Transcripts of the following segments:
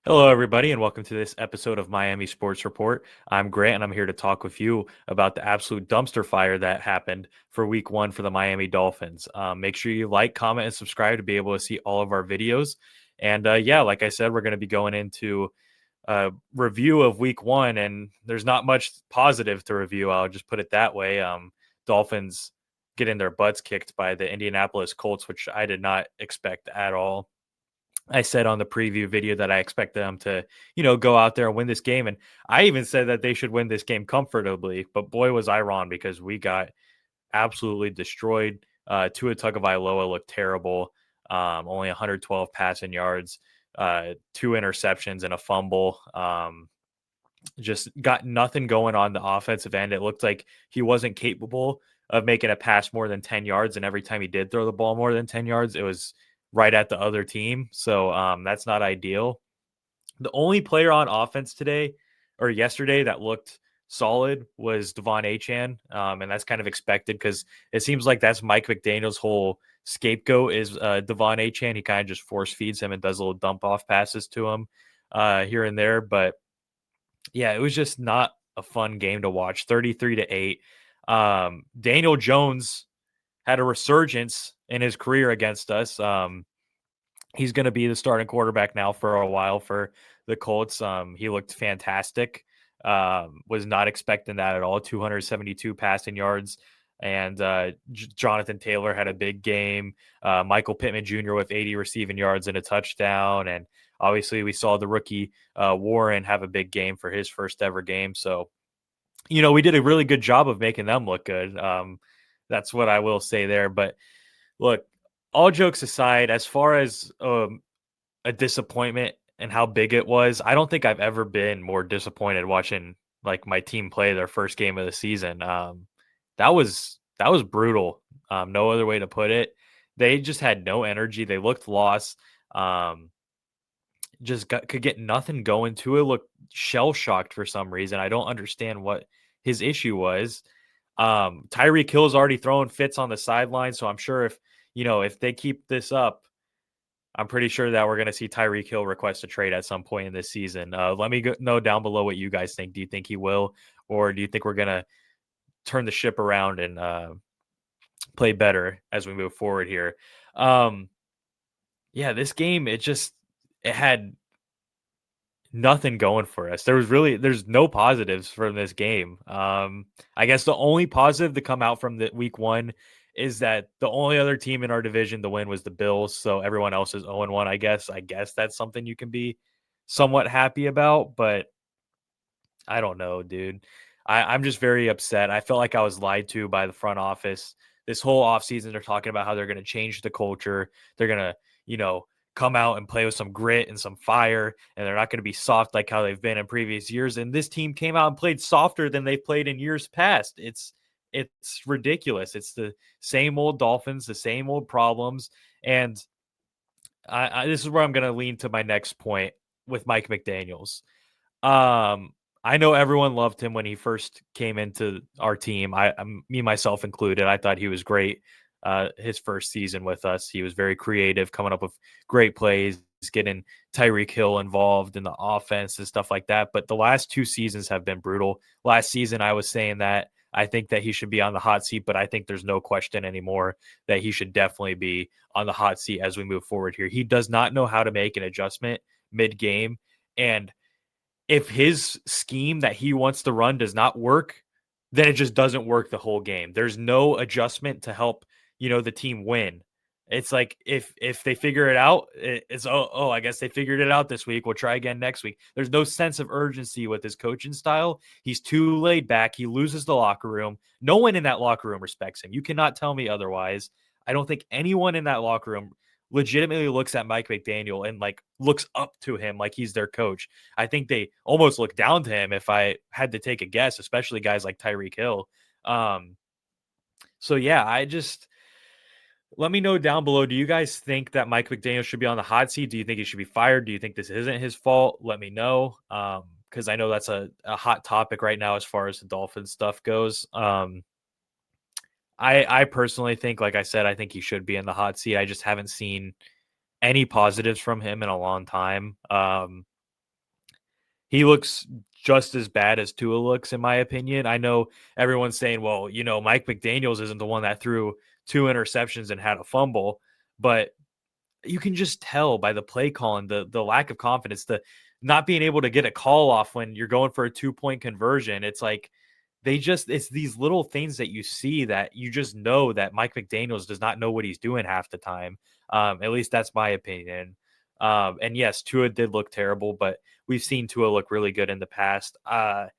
Hello, everybody, and welcome to this episode of Miami Sports Report. I'm Grant, and I'm here to talk with you about the absolute dumpster fire that happened for week one for the Miami Dolphins. Make sure you like, comment, and subscribe to be able to see all of our videos. And yeah, like I said, we're going to be going into a review of week one, and there's not much positive to review. I'll just put it that way. Dolphins getting their butts kicked by the Indianapolis Colts, which I did not expect at all. I said on the preview video that I expect them to, go out there and win this game. And I even said that they should win this game comfortably. But boy, was I wrong because we got absolutely destroyed. Tua Tagovailoa looked terrible. Only 112 passing yards, two interceptions, and a fumble. Just got nothing going on the offensive end. It looked like he wasn't capable of making a pass more than 10 yards. And every time he did throw the ball more than 10 yards, it was right at the other team. So that's not ideal. The only player on offense today or yesterday that looked solid was Devon Achan. And that's kind of expected because it seems like that's Mike McDaniel's whole scapegoat is Devon Achan. He kind of just force feeds him and does little dump off passes to him here and there. But yeah, it was just not a fun game to watch. 33-8. Daniel Jones had a resurgence in his career against us. He's going to be the starting quarterback now for a while for the Colts. He looked fantastic. Was not expecting that at all. 272 passing yards. And Jonathan Taylor had a big game. Michael Pittman Jr. with 80 receiving yards and a touchdown. And obviously, we saw the rookie Warren have a big game for his first ever game. So, we did a really good job of making them look good. That's what I will say there. But look, all jokes aside, as far as a disappointment and how big it was, I don't think I've ever been more disappointed watching like my team play their first game of the season. That was brutal. No other way to put it. They just had no energy. They looked lost. Um, could get nothing going. Tua looked shell shocked for some reason. I don't understand what his issue was. Tyreek Hill's already throwing fits on the sideline, so I'm sure if they keep this up, I'm pretty sure that we're going to see Tyreek Hill request a trade at some point in this season. Let me know down below what you guys think. Do you think he will, or do you think we're going to turn the ship around and play better as we move forward here? Um, yeah, this game it had nothing going for us. There's no positives from this game. I guess the only positive to come out from the week one is that the only other team in our division to win was the Bills. So everyone else is 0-1, I guess. I guess that's something you can be somewhat happy about, but I don't know, dude. I'm just very upset. I felt like I was lied to by the front office. This whole offseason, they're talking about how they're going to change the culture. They're going to, come out and play with some grit and some fire, and they're not going to be soft like how they've been in previous years. And this team came out and played softer than they've played in years past. It's ridiculous. It's the same old Dolphins, the same old problems. And this is where I'm going to lean to my next point with Mike McDaniels. I know everyone loved him when he first came into our team. Me myself included. I thought he was great. His first season with us, he was very creative, coming up with great plays, getting Tyreek Hill involved in the offense and stuff like that. But the last two seasons have been brutal. Last season, I was saying that I think that he should be on the hot seat, but I think there's no question anymore that he should definitely be on the hot seat as we move forward here. He does not know how to make an adjustment mid-game, and if his scheme that he wants to run does not work, then it just doesn't work the whole game. There's no adjustment to help, the team win. It's like if they figure it out, it's I guess they figured it out this week. We'll try again next week. There's no sense of urgency with his coaching style. He's too laid back. He loses the locker room. No one in that locker room respects him. You cannot tell me otherwise. I don't think anyone in that locker room legitimately looks at Mike McDaniel and like looks up to him like he's their coach. I think they almost look down to him if I had to take a guess, especially guys like Tyreek Hill. So yeah, let me know down below. Do you guys think that Mike McDaniel should be on the hot seat? Do you think he should be fired? Do you think this isn't his fault? Let me know. Because I know that's a hot topic right now as far as the Dolphins stuff goes. I personally think, like I said, I think he should be in the hot seat. I just haven't seen any positives from him in a long time. He looks just as bad as Tua looks, in my opinion. I know everyone's saying, well, Mike McDaniels isn't the one that threw 2 interceptions and had a fumble, but you can just tell by the play calling, the lack of confidence, the not being able to get a call off when you're going for a 2-point conversion. It's like it's these little things that you see that you just know that Mike McDaniels does not know what he's doing half the time. At least that's my opinion. And yes, Tua did look terrible, but we've seen Tua look really good in the past. I'm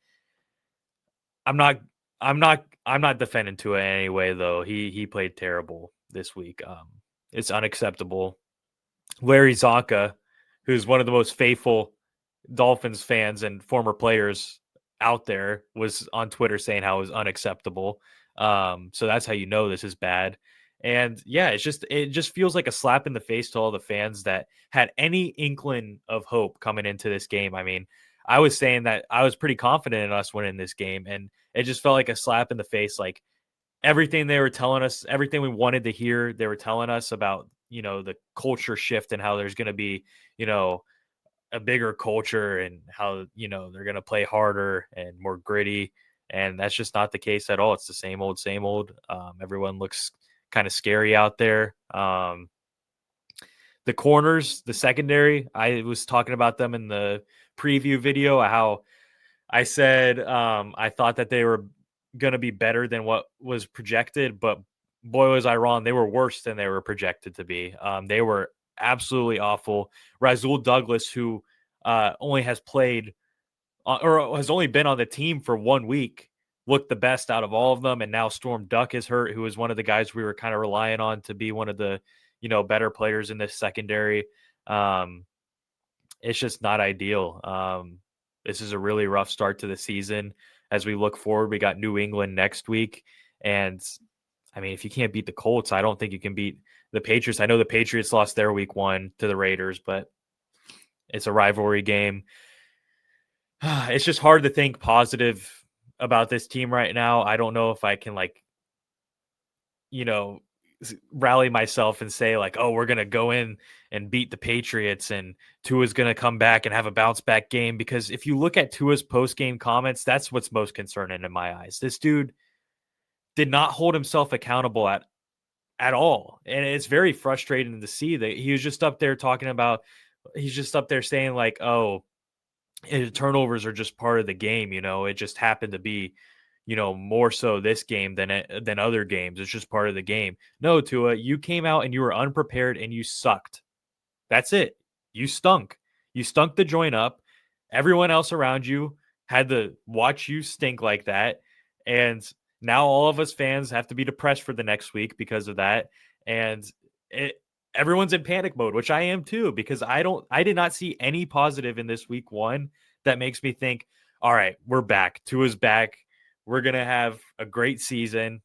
not I'm not defending Tua in any way though. He played terrible this week. It's unacceptable. Larry Zonka, who's one of the most faithful Dolphins fans and former players out there, was on Twitter saying how it was unacceptable. So that's how you know this is bad. And yeah, it just feels like a slap in the face to all the fans that had any inkling of hope coming into this game. I mean, I was saying that I was pretty confident in us winning this game, and it just felt like a slap in the face. Like everything they were telling us, everything we wanted to hear, they were telling us about, the culture shift and how there's going to be, you know, a bigger culture and how, they're going to play harder and more gritty. And that's just not the case at all. It's the same old, same old. Everyone looks kind of scary out there. The corners, the secondary, I was talking about them in the preview video, how I said I thought that they were going to be better than what was projected, but boy, was I wrong. They were worse than they were projected to be. They were absolutely awful. Razul Douglas, who only has played or has only been on the team for 1 week, looked the best out of all of them. And now Storm Duck is hurt, who is one of the guys we were kind of relying on to be one of the, better players in this secondary. Um, it's just not ideal. This is a really rough start to the season. As we look forward, we got New England next week. And I mean, if you can't beat the Colts, I don't think you can beat the Patriots. I know the Patriots lost their week 1 to the Raiders, but it's a rivalry game. It's just hard to think positive about this team right now. I don't know if I can you know, rally myself and say like, oh, we're gonna go in and beat the Patriots, and Tua's gonna come back and have a bounce back game. Because if you look at Tua's post game comments, that's what's most concerning in my eyes. This dude did not hold himself accountable at all, and it's very frustrating to see that he was just up there talking about. He's just up there saying like, oh, turnovers are just part of the game. It just happened to be, more so this game than other games. It's just part of the game. No, Tua, you came out and you were unprepared and you sucked. That's it. You stunk. You stunk the joint up. Everyone else around you had to watch you stink like that. And now all of us fans have to be depressed for the next week because of that. And it, everyone's in panic mode, which I am too, because I did not see any positive in this week 1 that makes me think, all right, we're back. Tua's back. We're going to have a great season.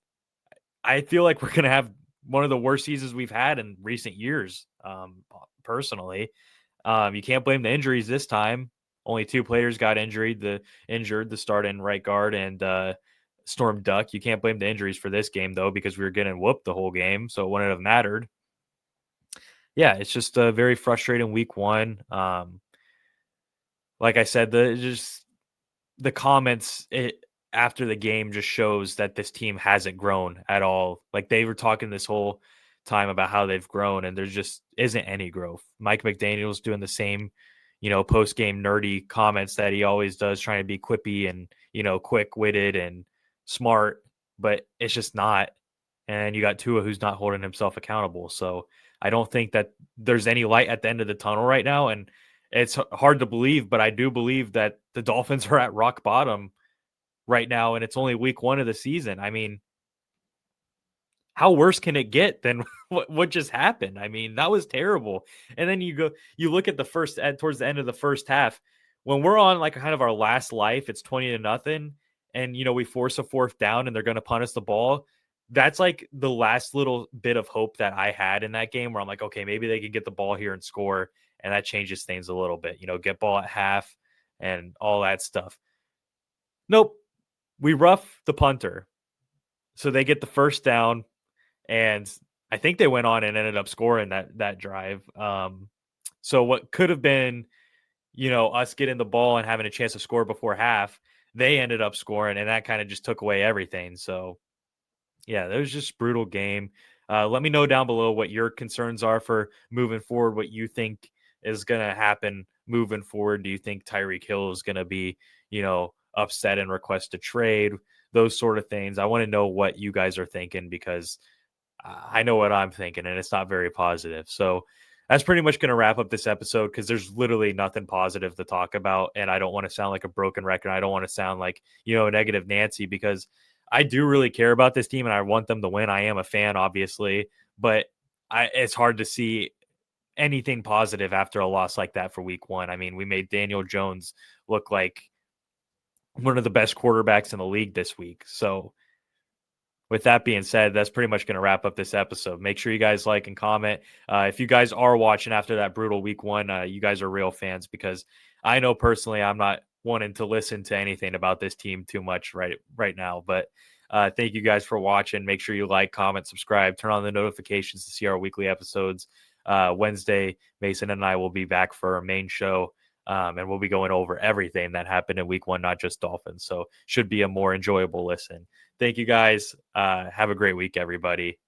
I feel like we're going to have one of the worst seasons we've had in recent years, personally. You can't blame the injuries this time. Only 2 players got injured, the start and right guard and Storm Duck. You can't blame the injuries for this game though, because we were getting whooped the whole game, so it wouldn't have mattered. Yeah, it's just a very frustrating week 1. Like I said, the comments after the game just shows that this team hasn't grown at all. Like they were talking this whole time about how they've grown, and there just isn't any growth. Mike McDaniel's doing the same, post game nerdy comments that he always does, trying to be quippy and quick witted and smart, but it's just not. And you got Tua who's not holding himself accountable. So I don't think that there's any light at the end of the tunnel right now. And it's hard to believe, but I do believe that the Dolphins are at rock bottom right now, and it's only week 1 of the season. I mean, how worse can it get than what just happened? I mean, that was terrible. And then you look at towards the end of the first half, when we're on like kind of our last life, it's 20-0, and we force a 4th down and they're going to punt us the ball. That's like the last little bit of hope that I had in that game, where I'm like, okay, maybe they can get the ball here and score, and that changes things a little bit. Get ball at half and all that stuff. Nope, we rough the punter, so they get the 1st down, and I think they went on and ended up scoring that drive. So what could have been, us getting the ball and having a chance to score before half, they ended up scoring, and that kind of just took away everything. So yeah, that was just a brutal game. Let me know down below what your concerns are for moving forward, what you think is going to happen moving forward. Do you think Tyreek Hill is going to be, upset and request a trade? Those sort of things. I want to know what you guys are thinking because I know what I'm thinking, and it's not very positive. So that's pretty much going to wrap up this episode because there's literally nothing positive to talk about, and I don't want to sound like a broken record. I don't want to sound like a negative Nancy because I do really care about this team and I want them to win. I am a fan, obviously, but it's hard to see anything positive after a loss like that for week one. I mean, we made Daniel Jones look like one of the best quarterbacks in the league this week. So with that being said, that's pretty much going to wrap up this episode. Make sure you guys like and comment. If you guys are watching after that brutal week one, you guys are real fans because I know personally I'm not wanting to listen to anything about this team too much right now. But thank you guys for watching. Make sure you like, comment, subscribe, turn on the notifications to see our weekly episodes. Wednesday, Mason and I will be back for our main show. And we'll be going over everything that happened in week one, not just Dolphins. So should be a more enjoyable listen. Thank you guys. Have a great week, everybody.